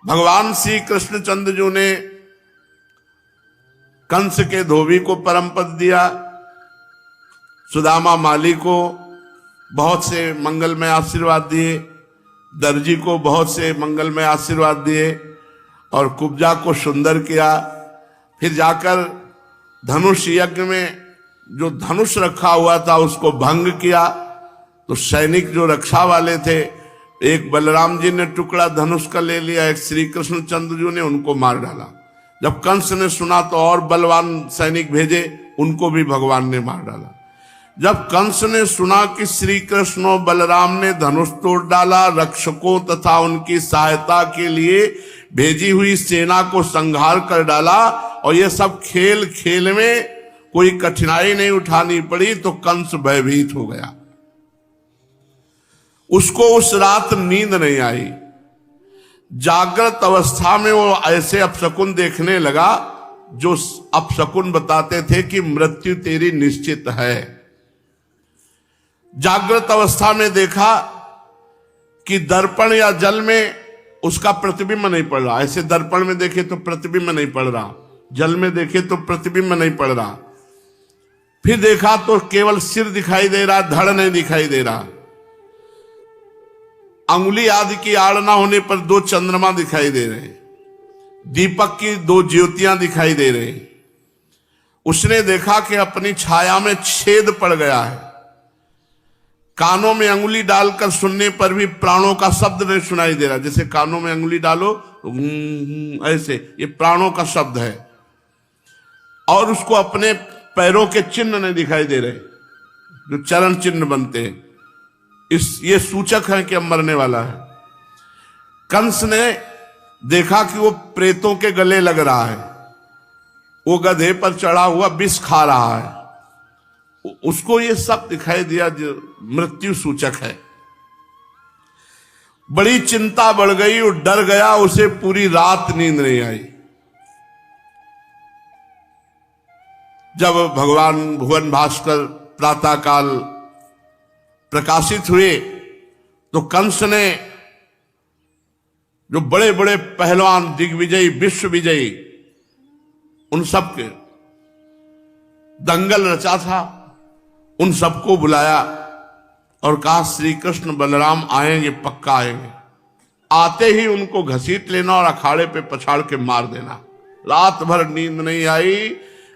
भगवान श्री कृष्णचंद्र जी ने कंस के धोबी को परम पद दिया, सुदामा माली को बहुत से मंगलमय आशीर्वाद दिए, दर्जी को बहुत से मंगलमय आशीर्वाद दिए और कुब्जा को सुंदर किया। फिर जाकर धनुष यज्ञ में जो धनुष रखा हुआ था उसको भंग किया। तो सैनिक जो रक्षा वाले थे, एक बलराम जी ने टुकड़ा धनुष का ले लिया, एक श्री कृष्णचंद्र जी ने उनको मार डाला। जब कंस ने सुना तो और बलवान सैनिक भेजे, उनको भी भगवान ने मार डाला। जब कंस ने सुना कि श्री कृष्ण और बलराम ने धनुष तोड़ डाला, रक्षकों तथा उनकी सहायता के लिए भेजी हुई सेना को संहार कर डाला और ये सब खेल खेल में कोई कठिनाई नहीं उठानी पड़ी, तो कंस भयभीत हो गया। उसको उस रात नींद नहीं आई। जागृत अवस्था में वो ऐसे अपशकुन देखने लगा जो अपशकुन बताते थे कि मृत्यु तेरी निश्चित है। जागृत अवस्था में देखा कि दर्पण या जल में उसका प्रतिबिंब नहीं पड़ रहा। ऐसे दर्पण में देखे तो प्रतिबिंब नहीं पड़ रहा, जल में देखे तो प्रतिबिंब नहीं पड़ रहा। फिर देखा तो केवल सिर दिखाई दे रहा, धड़ नहीं दिखाई दे रहा। अंगुली आदि की आड़ ना होने पर 2 चंद्रमा दिखाई दे रहे, दीपक की 2 ज्योतियां दिखाई दे रही। उसने देखा कि अपनी छाया में छेद पड़ गया है। कानों में अंगुली डालकर सुनने पर भी प्राणों का शब्द नहीं सुनाई दे रहा। जैसे कानों में अंगुली डालो ऐसे, ये प्राणों का शब्द है। और उसको अपने पैरों के चिन्ह नहीं दिखाई दे रहे, जो चरण चिन्ह बनते हैं। ये सूचक है कि अब मरने वाला है। कंस ने देखा कि वो प्रेतों के गले लग रहा है, वो गधे पर चढ़ा हुआ विष खा रहा है। उसको ये सब दिखाई दिया जो मृत्यु सूचक है। बड़ी चिंता बढ़ गई, वो डर गया, उसे पूरी रात नींद नहीं आई। जब भगवान भुवन भास्कर प्रातःकाल प्रकाशित हुए तो कंस ने जो बड़े बड़े पहलवान, दिग्विजयी, विश्व विजयी, उन सब के दंगल रचा था, उन सबको बुलाया और कहा श्री कृष्ण बलराम आएंगे, पक्का आएंगे। आते ही उनको घसीट लेना और अखाड़े पे पछाड़ के मार देना। रात भर नींद नहीं आई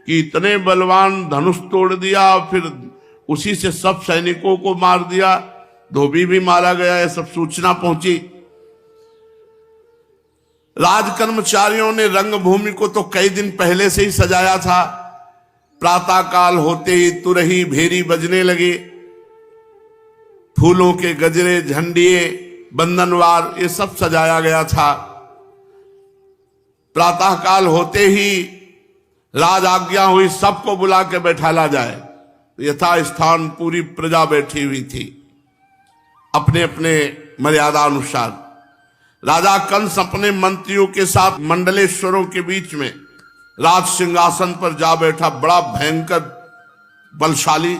कि इतने बलवान धनुष तोड़ दिया, फिर उसी से सब सैनिकों को मार दिया, धोबी भी मारा गया, ये सब सूचना पहुंची। राज कर्मचारियों ने रंगभूमि को तो कई दिन पहले से ही सजाया था। प्रातःकाल होते ही तुरही भेरी बजने लगे, फूलों के गजरे, झंडिये, बंधनवार, ये सब सजाया गया था। प्रातःकाल होते ही राज आज्ञा हुई सबको बुला के बैठाला जाए। यथा स्थान पूरी प्रजा बैठी हुई थी अपने अपने मर्यादा अनुसार। राजा कंस अपने मंत्रियों के साथ मंडलेश्वरों के बीच में राज सिंहासन पर जा बैठा, बड़ा भयंकर बलशाली,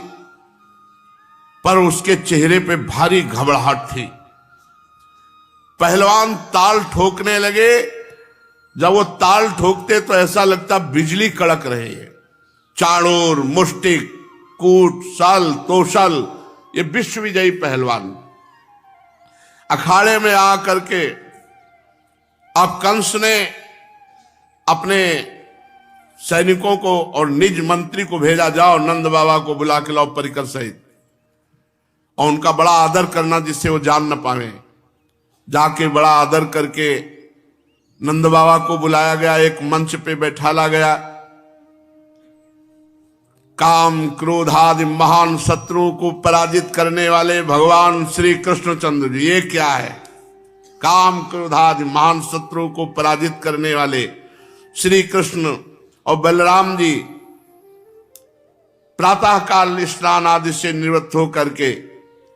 पर उसके चेहरे पे भारी घबराहट थी। पहलवान ताल ठोकने लगे। जब वो ताल ठोकते तो ऐसा लगता बिजली कड़क रही है। चाणूर, मुष्टिक, कूट, सल, तोशल, ये विश्व विजयी पहलवान अखाड़े में आकर के अब कंस ने अपने सैनिकों को और निज मंत्री को भेजा, जाओ नंद बाबा को बुला के लाओ परिकर सहित, और उनका बड़ा आदर करना जिससे वो जान न पावे। जाके बड़ा आदर करके नंद बाबा को बुलाया गया, एक मंच पे बैठाला गया। काम क्रोध आदि महान शत्रुओं को पराजित करने वाले भगवान श्री कृष्णचंद्र जी, ये क्या है? काम क्रोध आदि महान शत्रुओं को पराजित करने वाले श्री कृष्ण और बलराम जी प्रातःकाल स्नान आदि से निवृत्त होकर के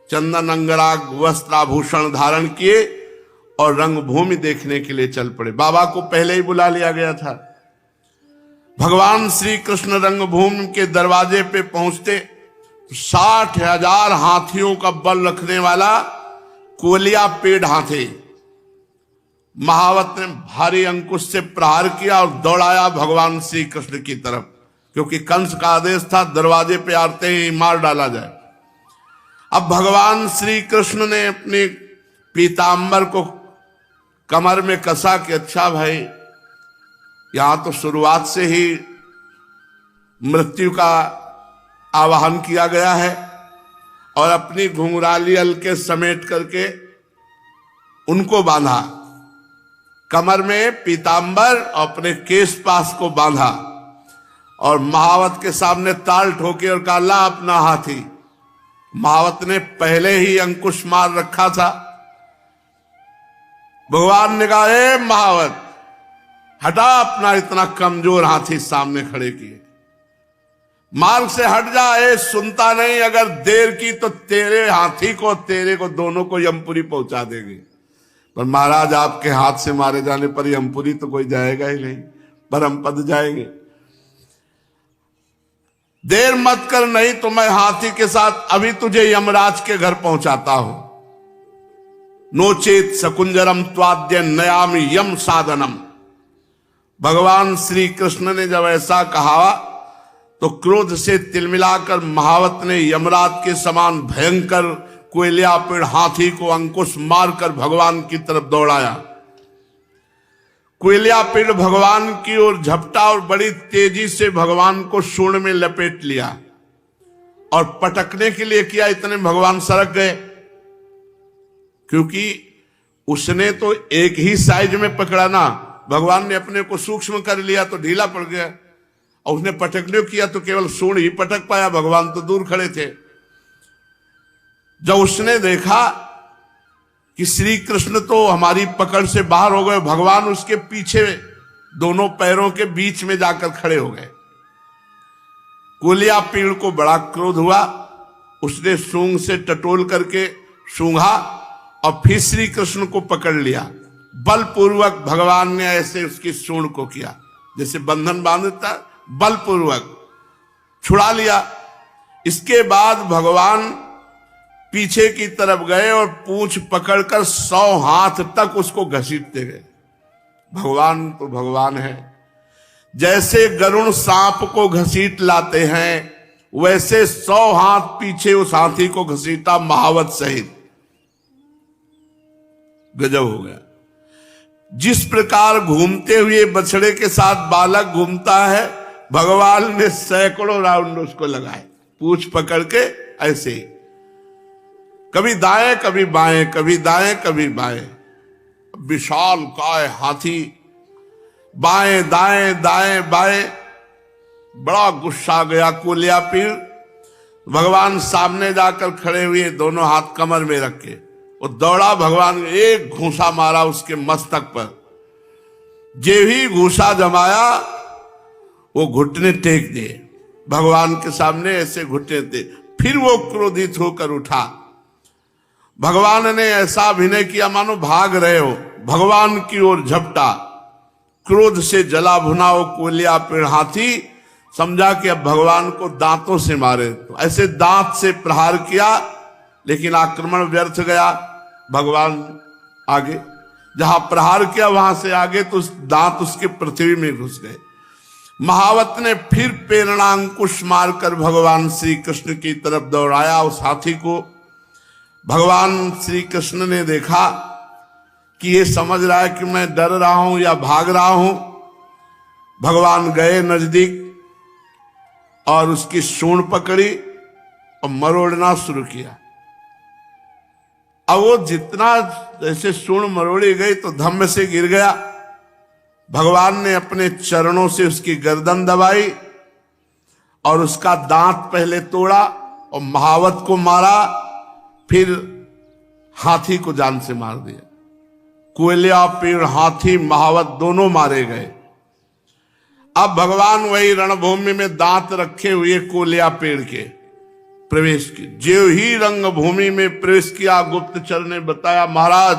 चंदन अंगराग वस्त्राभूषण धारण किए और रंगभूमि देखने के लिए चल पड़े। बाबा को पहले ही बुला लिया गया था। भगवान श्री कृष्ण रंगभूमि के दरवाजे पे पहुंचते 60,000 हाथियों का बल रखने वाला कोलिया पेड़ हाथी महावत ने भारी अंकुश से प्रहार किया और दौड़ाया भगवान श्री कृष्ण की तरफ, क्योंकि कंस का आदेश था दरवाजे पे आते ही मार डाला जाए। अब भगवान श्री कृष्ण ने अपने पीतांबर को कमर में कसा कि अच्छा भाई, यहां तो शुरुआत से ही मृत्यु का आवाहन किया गया है, और अपनी घुंघराली अलके समेट करके उनको बांधा, कमर में पीतांबर और अपने केश पास को बांधा, और महावत के सामने ताल ठोके और कहा ला अपना हाथी। महावत ने पहले ही अंकुश मार रखा था। भगवान ने कहा ए महावत, हटा अपना इतना कमजोर हाथी सामने खड़े किए, मार्ग से हट जा। ए सुनता नहीं, अगर देर की तो तेरे हाथी को तेरे को दोनों को यमपुरी पहुंचा देंगे। पर महाराज आपके हाथ से मारे जाने पर यमपुरी तो कोई जाएगा ही नहीं, परम पद जाएंगे। देर मत कर, नहीं तो मैं हाथी के साथ अभी तुझे यमराज के घर पहुंचाता हूं। नोचेत सकुंजरम त्वाद्य नयामि यम साधनम। भगवान श्री कृष्ण ने जब ऐसा कहा तो क्रोध से तिलमिलाकर महावत ने यमराज के समान भयंकर कोयलियापीड़ हाथी को अंकुश मारकर भगवान की तरफ दौड़ाया। कोयलियापीड़ भगवान की ओर झपटा और बड़ी तेजी से भगवान को सूंड में लपेट लिया और पटकने के लिए किया, इतने भगवान सरक गए, क्योंकि उसने तो एक ही साइज में पकड़ा ना, भगवान ने अपने को सूक्ष्म कर लिया तो ढीला पड़ गया, और उसने पटकने किया तो केवल सूंड ही पटक पाया, भगवान तो दूर खड़े थे। जब उसने देखा कि श्री कृष्ण तो हमारी पकड़ से बाहर हो गए, भगवान उसके पीछे दोनों पैरों के बीच में जाकर खड़े हो गए। कोयलियापीड़ को बड़ा क्रोध हुआ, उसने सूंग से टटोल करके सूंघा और फिर श्री कृष्ण को पकड़ लिया। बलपूर्वक भगवान ने ऐसे उसकी सूंड को किया, जैसे बंधन बांधता, बलपूर्वक छुड़ा लिया। इसके बाद भगवान पीछे की तरफ गए और पूंछ पकड़कर 100 हाथ तक उसको घसीटते गए। भगवान तो भगवान है, जैसे गरुण सांप को घसीट लाते हैं वैसे 100 हाथ पीछे उस हाथी को घसीटा महावत सहित। गजब हो गया। जिस प्रकार घूमते हुए बछड़े के साथ बालक घूमता है, भगवान ने सैकड़ों राउंड उसको लगाए, पूंछ पकड़ के ऐसे, कभी दाएं कभी बाएं, कभी दाएं कभी बाएं। विशाल काय हाथी, बाएं दाएं दाएं बाएं। बड़ा गुस्सा गया कोयलियापीड़। भगवान सामने जाकर खड़े हुए, दोनों हाथ कमर में रख के वो दौड़ा। भगवान एक घूंसा मारा उसके मस्तक पर, जे ही घूंसा जमाया वो घुटने टेक दिए भगवान के सामने, ऐसे घुटने थे। फिर वो क्रोधित होकर उठा। भगवान ने ऐसा अभिनय किया मानो भाग रहे हो, भगवान की ओर झपटा। क्रोध से जला भुना वो कोयलियापीड़ हाथी समझा कि अब भगवान को दांतों से मारे, तो ऐसे दांत से प्रहार किया, लेकिन आक्रमण व्यर्थ गया। भगवान आगे जहां प्रहार किया वहां से आगे तो दांत उसके पृथ्वी में घुस गए। महावत ने फिर प्रेरणांकुश मारकर भगवान श्री कृष्ण की तरफ दौड़ाया उस हाथी को। भगवान श्री कृष्ण ने देखा कि ये समझ रहा है कि मैं डर रहा हूं या भाग रहा हूं। भगवान गए नजदीक और उसकी सूंड पकड़ी और मरोड़ना शुरू किया। अब वो जितना जैसे सूंड मरोड़ी गई तो धम्म से गिर गया। भगवान ने अपने चरणों से उसकी गर्दन दबाई और उसका दांत पहले तोड़ा और महावत को मारा, फिर हाथी को जान से मार दिया। कोयलियापीड़ हाथी महावत दोनों मारे गए। अब भगवान वही रणभूमि में दांत रखे हुए कोयलियापीड़ के प्रवेश की। जो ही रंगभूमि में प्रवेश किया, गुप्तचर ने बताया महाराज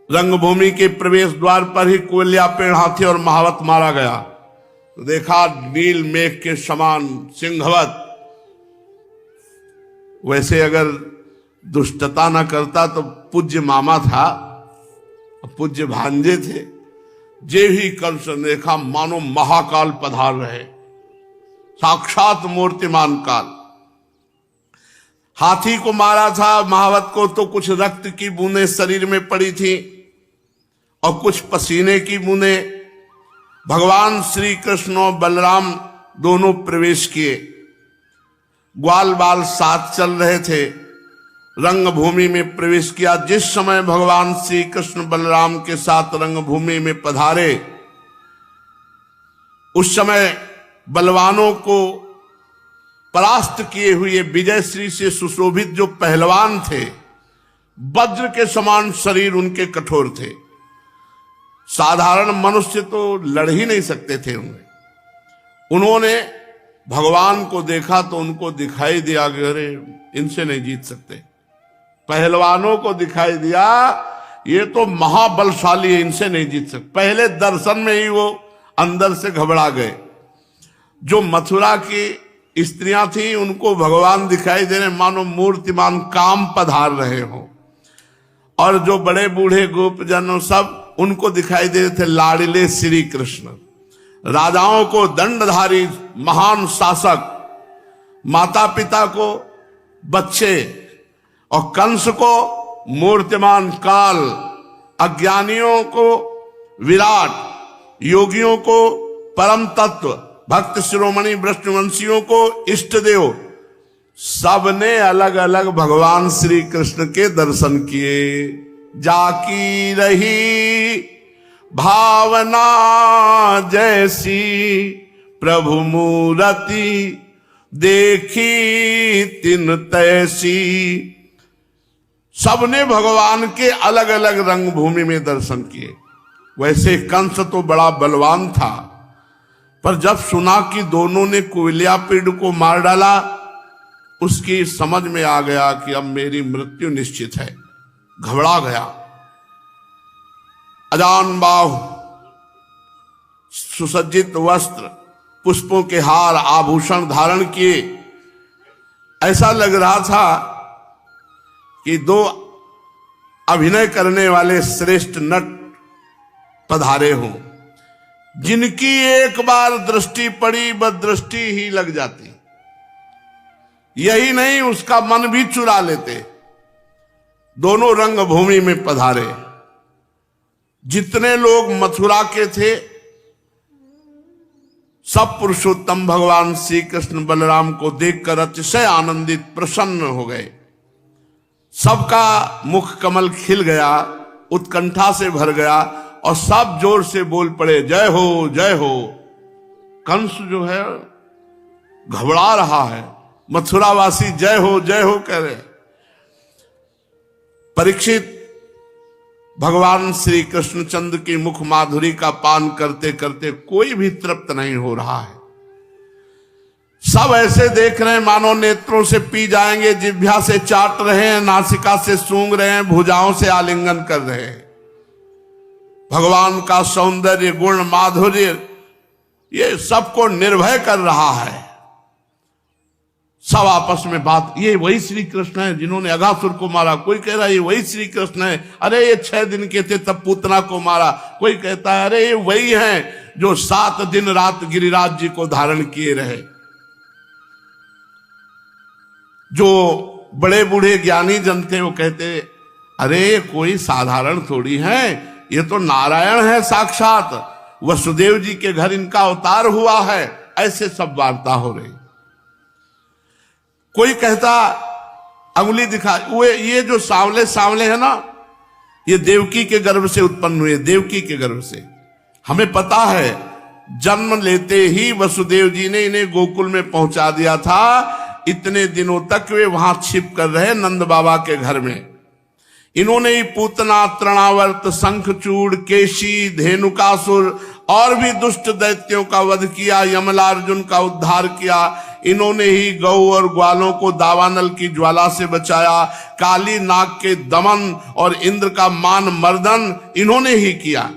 रंगभूमि के प्रवेश द्वार पर ही कोयलियापीड़ हाथी और महावत मारा गया। तो देखा नील मेघ के समान सिंहवत। वैसे अगर दुष्टता न करता तो पूज्य मामा था, पूज्य भांजे थे, जे ही कंस ने देखा मानो महाकाल पधार रहे, साक्षात मूर्तिमान काल। हाथी को मारा था महावत को, तो कुछ रक्त की बूंदें शरीर में पड़ी थी और कुछ पसीने की बूंदें। भगवान श्री कृष्ण और बलराम दोनों प्रवेश किए, ग्वाल बाल साथ चल रहे थे, रंगभूमि में प्रवेश किया। जिस समय भगवान श्री कृष्ण बलराम के साथ रंगभूमि में पधारे, उस समय बलवानों को परास्त किए हुए विजयश्री से सुशोभित जो पहलवान थे, वज्र के समान शरीर उनके कठोर थे, साधारण मनुष्य तो लड़ ही नहीं सकते थे उनमें। उन्होंने भगवान को देखा तो उनको दिखाई दिया कि अरे इनसे नहीं जीत सकते। पहलवानों को दिखाई दिया ये तो महाबलशाली है, इनसे नहीं जीत सकते। पहले दर्शन में ही वो अंदर से घबरा गए। जो मथुरा की स्त्रियां थी उनको भगवान दिखाई दे रहे मानो मूर्तिमान काम पधार रहे हो, और जो बड़े बूढ़े गोपजन सब उनको दिखाई दे रहे थे लाडले श्री कृष्ण। राजाओं को दंडधारी महान शासक, माता पिता को बच्चे, और कंस को मूर्तिमान काल, अज्ञानियों को विराट, योगियों को परम तत्व, भक्त शिरोमणि वृष्णवंशियों को इष्ट देव, सबने अलग अलग भगवान श्री कृष्ण के दर्शन किए। जाकी रही भावना जैसी प्रभु मूरति, देखी तिन तैसी। सबने भगवान के अलग अलग रंगभूमि में दर्शन किए। वैसे कंस तो बड़ा बलवान था, पर जब सुना कि दोनों ने कुवलयापीड़ को मार डाला, उसकी समझ में आ गया कि अब मेरी मृत्यु निश्चित है। घबरा गया। अजान बाहु, सुसज्जित वस्त्र, पुष्पों के हार, आभूषण धारण किए, ऐसा लग रहा था कि दो अभिनय करने वाले श्रेष्ठ नट पधारे हों। जिनकी एक बार दृष्टि पड़ी वह दृष्टि ही लग जाती, यही नहीं उसका मन भी चुरा लेते। दोनों रंगभूमि में पधारे। जितने लोग मथुरा के थे सब पुरुषोत्तम भगवान श्री कृष्ण बलराम को देखकर अतिशय आनंदित प्रसन्न हो गए। सबका मुख कमल खिल गया, उत्कंठा से भर गया, और सब जोर से बोल पड़े जय हो जय हो। कंस जो है घबरा रहा है, मथुरावासी जय हो कह रहे। परीक्षित भगवान श्री कृष्णचंद्र की मुख माधुरी का पान करते करते कोई भी तृप्त नहीं हो रहा है। सब ऐसे देख रहे हैं मानो नेत्रों से पी जाएंगे, जिह्वा से चाट रहे हैं, नासिका से सूंघ रहे हैं, भुजाओं से आलिंगन कर रहे हैं। भगवान का सौंदर्य, गुण, माधुर्य ये सबको निर्भय कर रहा है। सब आपस में बात, ये वही श्री कृष्ण है जिन्होंने अघासुर को मारा। कोई कह रहा है ये वही श्री कृष्ण है, अरे ये 6 दिन के थे तब पूतना को मारा। कोई कहता है अरे ये वही हैं जो 7 दिन रात गिरिराज जी को धारण किए रहे। जो बड़े बूढ़े ज्ञानी जन थे वो कहते अरे कोई साधारण थोड़ी है, ये तो नारायण है साक्षात, वसुदेव जी के घर इनका अवतार हुआ है। ऐसे सब वार्ता हो रही। कोई कहता अंगुली दिखा, ये जो सांवले सांवले है ना, ये देवकी के गर्भ से उत्पन्न हुए, देवकी के गर्भ से। हमें पता है जन्म लेते ही वसुदेव जी ने इन्हें गोकुल में पहुंचा दिया था। इतने दिनों तक वे वहां छिप कर रहे नंद बाबा के घर में। इन्होंने ही पूतना, तृणावर्त, शंखचूड़, केशी, धेनुकासुर और भी दुष्ट दैत्यों का वध किया, यमलार्जुन का उद्धार किया। इन्होंने ही गौ और ग्वालों को दावानल की ज्वाला से बचाया, काली नाग के दमन और इंद्र का मान मर्दन इन्होंने ही किया।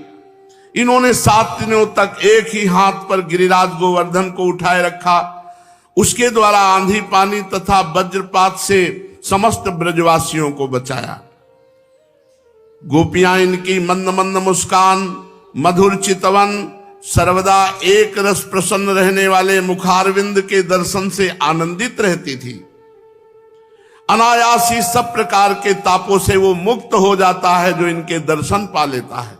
इन्होंने 7 दिनों तक एक ही हाथ पर गिरिराज गोवर्धन को उठाए रखा। उसके द्वारा आंधी पानी तथा वज्रपात से समस्त ब्रजवासियों को बचाया। गोपियां इनकी मंद मंद मुस्कान, मधुर चितवन, सर्वदा एक रस प्रसन्न रहने वाले मुखारविंद के दर्शन से आनंदित रहती थी। अनायास ही सब प्रकार के तापों से वो मुक्त हो जाता है जो इनके दर्शन पा लेता है।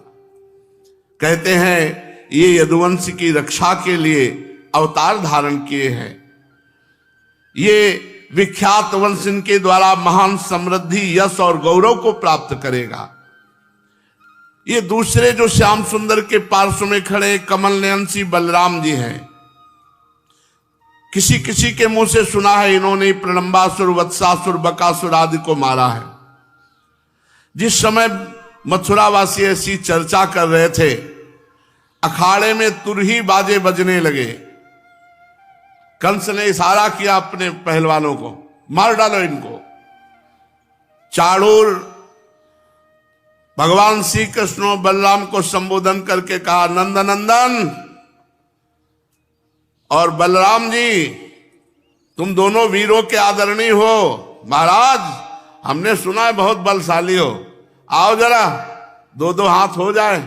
कहते हैं ये यदुवंश की रक्षा के लिए अवतार धारण किए हैं। ये विख्यात वंश इनके द्वारा महान समृद्धि, यश और गौरव को प्राप्त करेगा। ये दूसरे जो श्याम सुंदर के पार्श्व में खड़े कमल नयन श्री बलराम जी हैं। किसी किसी के मुंह से सुना है इन्होंने प्रणम्बासुर, वत्सासुर, बकासुर आदि को मारा है। जिस समय मथुरावासी ऐसी चर्चा कर रहे थे, अखाड़े में तुरही बाजे बजने लगे। कंस ने इशारा किया अपने पहलवानों को, मार डालो इनको। चाणूर भगवान श्री कृष्ण बलराम को संबोधन करके कहा, नंदनंदन और बलराम जी, तुम दोनों वीरों के आदरणीय हो। महाराज, हमने सुना है बहुत बलशाली हो, आओ जरा दो दो हाथ हो जाए।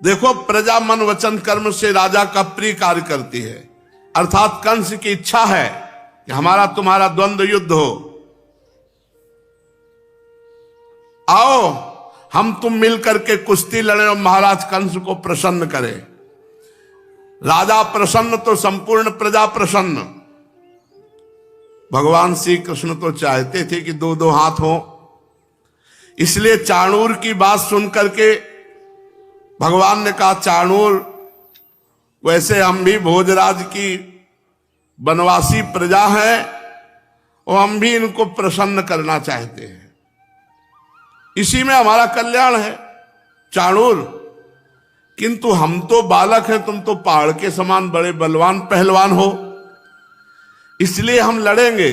देखो, प्रजा मन वचन कर्म से राजा का प्रिय कार्य करती है। अर्थात कंस की इच्छा है कि हमारा तुम्हारा द्वंद्व युद्ध हो। आओ हम तुम मिलकर के कुश्ती लड़े और महाराज कंस को प्रसन्न करें। राजा प्रसन्न तो संपूर्ण प्रजा प्रसन्न। भगवान श्री कृष्ण तो चाहते थे कि दो दो हाथ हो, इसलिए चाणूर की बात सुनकर के भगवान ने कहा, चाणूर, वैसे हम भी भोजराज की वनवासी प्रजा है और हम भी इनको प्रसन्न करना चाहते हैं, इसी में हमारा कल्याण है। चाणूर, किंतु हम तो बालक हैं, तुम तो पहाड़ के समान बड़े बलवान पहलवान हो, इसलिए हम लड़ेंगे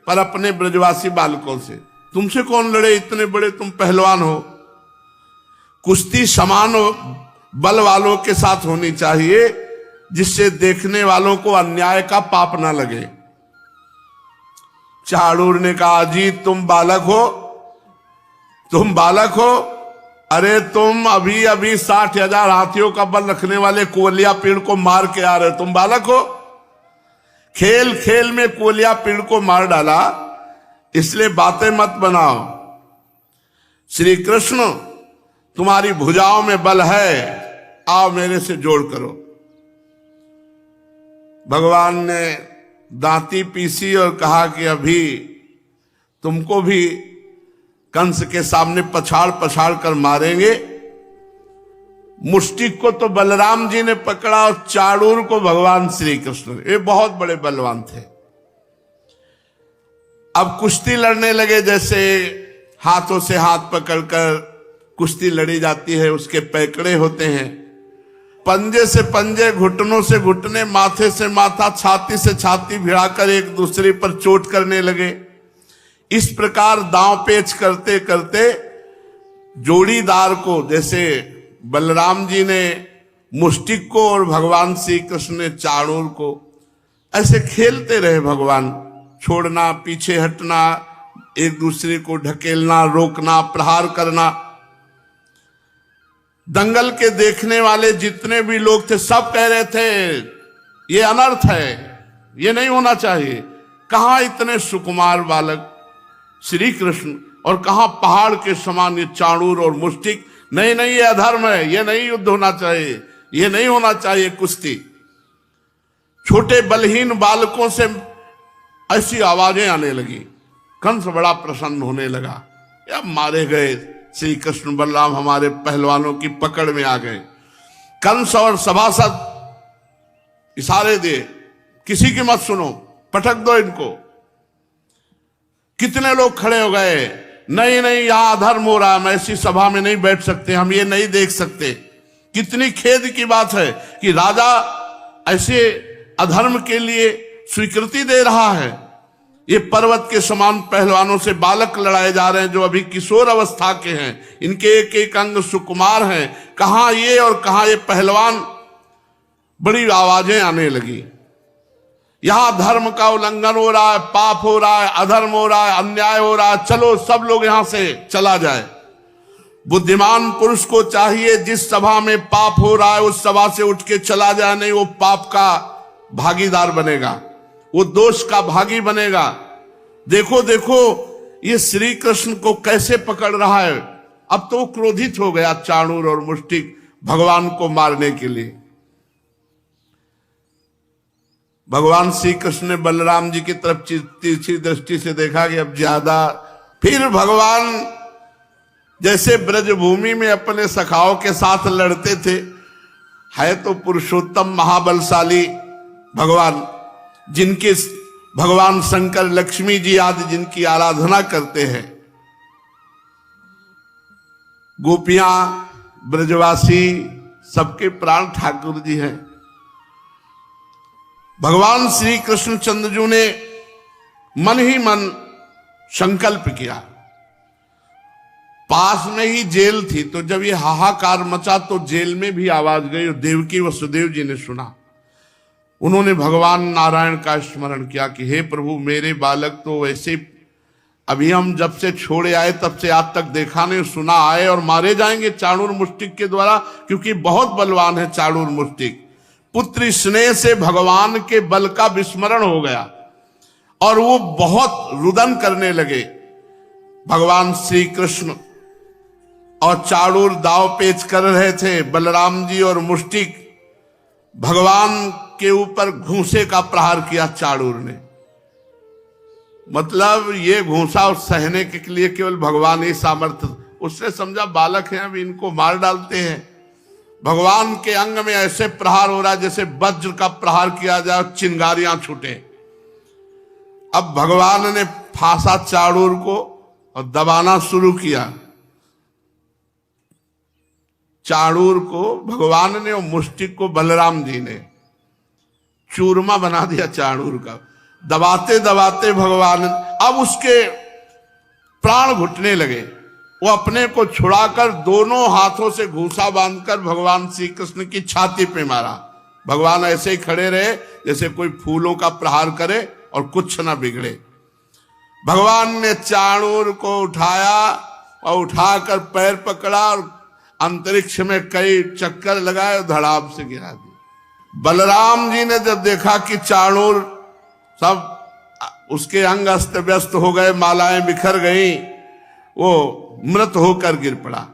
पर अपने ब्रजवासी बालकों से। तुमसे कौन लड़े, इतने बड़े तुम पहलवान हो। कुश्ती समान बल वालों के साथ होनी चाहिए, जिससे देखने वालों को अन्याय का पाप ना लगे। चाणूर ने कहा, जी तुम बालक हो, तुम बालक हो। अरे तुम अभी अभी 60,000 हाथियों का बल रखने वाले कोलिया पेड़ को मार के आ रहे, तुम बालक हो। खेल खेल में कोलिया पेड़ को मार डाला, इसलिए बातें मत बनाओ। श्री कृष्ण, तुम्हारी भुजाओं में बल है, आओ मेरे से जोड़ करो। भगवान ने दांती पीसी और कहा कि अभी तुमको भी कंस के सामने पछाड़ पछाड़ कर मारेंगे। मुष्टिक को तो बलराम जी ने पकड़ा और चाणूर को भगवान श्री कृष्ण, ये बहुत बड़े बलवान थे। अब कुश्ती लड़ने लगे, जैसे हाथों से हाथ पकड़कर कुश्ती लड़ी जाती है, उसके पैकड़े होते हैं। पंजे से पंजे, घुटनों से घुटने, माथे से माथा, छाती से छाती भिड़ाकर एक दूसरे पर चोट करने लगे। इस प्रकार दांव पेच करते करते जोड़ीदार को, जैसे बलराम जी ने मुष्टिक को और भगवान श्री कृष्ण ने चाणूर को, ऐसे खेलते रहे भगवान। छोड़ना, पीछे हटना, एक दूसरे को ढकेलना, रोकना, प्रहार करना। दंगल के देखने वाले जितने भी लोग थे सब कह रहे थे ये अनर्थ है, ये नहीं होना चाहिए। कहां इतने सुकुमार बालक श्री कृष्ण और कहां पहाड़ के समान ये चाणूर और मुष्टिक। नहीं नहीं, ये अधर्म है, ये नहीं युद्ध होना चाहिए, ये नहीं होना चाहिए कुश्ती। छोटे बलहीन बालकों से ऐसी आवाजें आने लगी। कंस बड़ा प्रसन्न होने लगा, अब मारे गए श्री कृष्ण बलराम हमारे पहलवानों की पकड़ में आ गए। कंस और सभासद इशारे दिए, किसी की मत सुनो, पटक दो इनको। कितने लोग खड़े हो गए, नहीं नहीं यहां अधर्म हो रहा है, हम ऐसी सभा में नहीं बैठ सकते, हम ये नहीं देख सकते। कितनी खेद की बात है कि राजा ऐसे अधर्म के लिए स्वीकृति दे रहा है। ये पर्वत के समान पहलवानों से बालक लड़ाए जा रहे हैं जो अभी किशोर अवस्था के हैं, इनके एक एक अंग सुकुमार हैं, कहां ये और कहां ये पहलवान। बड़ी आवाजें आने लगी। यहां धर्म का उल्लंघन हो रहा है, पाप हो रहा है, अधर्म हो रहा है, अन्याय हो रहा है, चलो सब लोग यहां से चला जाए। बुद्धिमान पुरुष को चाहिए जिस सभा में पाप हो रहा है उस सभा से उठ के चला जाए, नहीं वो पाप का भागीदार बनेगा, वो दोष का भागी बनेगा। देखो देखो ये श्री कृष्ण को कैसे पकड़ रहा है। अब तो वो क्रोधित हो गया चाणूर और मुष्टिक भगवान को मारने के लिए। भगवान श्री कृष्ण ने बलराम जी की तरफ तिरछी दृष्टि से देखा कि अब ज्यादा। फिर भगवान जैसे ब्रजभूमि में अपने सखाओं के साथ लड़ते थे, है तो पुरुषोत्तम महाबलशाली भगवान, जिनके भगवान शंकर लक्ष्मी जी आदि जिनकी आराधना करते हैं। गोपियां ब्रजवासी सबके प्राण ठाकुर जी हैं। भगवान श्री कृष्ण चंद्रजू ने मन ही मन संकल्प किया। पास में ही जेल थी, तो जब ये हाहाकार मचा तो जेल में भी आवाज गई और देवकी वसुदेव जी ने सुना। उन्होंने भगवान नारायण का स्मरण किया कि हे प्रभु, मेरे बालक तो वैसे अभी हम जब से छोड़े आए तब से आज तक देखा नहीं सुना, आए और मारे जाएंगे चाणूर मुष्टिक के द्वारा, क्योंकि बहुत बलवान है चाणूर मुष्टिक। पुत्र स्नेह से भगवान के बल का विस्मरण हो गया और वो बहुत रुदन करने लगे। भगवान श्री कृष्ण और चाणूर दाव पेच कर रहे थे। बलराम जी और मुष्टिक भगवान के ऊपर घूंसे का प्रहार किया चाणूर ने। मतलब ये घूंसा सहने के लिए केवल भगवान ही सामर्थ्य। उसने समझा बालक हैं, अब इनको मार डालते हैं। भगवान के अंग में ऐसे प्रहार हो रहा है जैसे वज्र का प्रहार किया जाए, चिंगारियां छूटे। अब भगवान ने फांसा चाणूर को और दबाना शुरू किया। चाणूर को भगवान ने और मुष्टिक को बलराम जी ने चूरमा बना दिया चाणूर का। दबाते दबाते भगवान, अब उसके प्राण घुटने लगे। वो अपने को छुड़ाकर दोनों हाथों से घूंसा बांधकर भगवान श्री कृष्ण की छाती पे मारा। भगवान ऐसे ही खड़े रहे जैसे कोई फूलों का प्रहार करे और कुछ ना बिगड़े। भगवान ने चाणूर को उठाया और उठाकर पैर पकड़ा और अंतरिक्ष में कई चक्कर लगाए और धड़ाम से गिरा दिया। बलराम जी ने जब देखा कि चाणूर सब उसके अंग अस्त व्यस्त हो गए, मालाएं बिखर गई, वो मृत होकर गिर पड़ा।